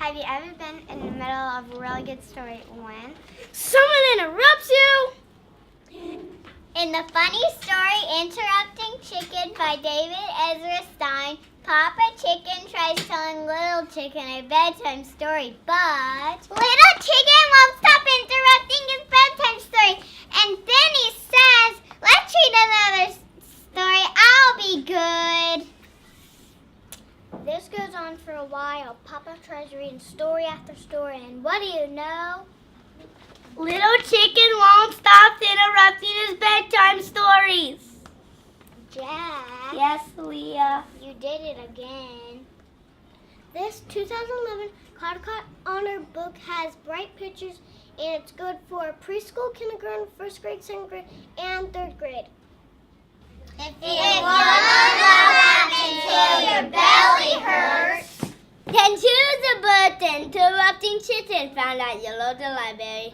Have you ever been in the middle of a really good story when someone interrupts you? In the funny story, Interrupting Chicken by David Ezra Stein, Papa Chicken tries telling Little Chicken a bedtime story, but Little Chicken won't stop interrupting his bedtime story. And then he says, let's read another story. I'll be good. This goes on for a while. Papa tries reading story after story, and what do you know? Little Chicken won't stop interrupting his bedtime stories. Jack. Yes, Leah. You did it again. This 2011 Caldecott Honor book has bright pictures, and it's good for preschool, kindergarten, first grade, second grade, and third grade. If you want to laugh until your belly hurts, then choose the book Interrupting Chicken found at your local library.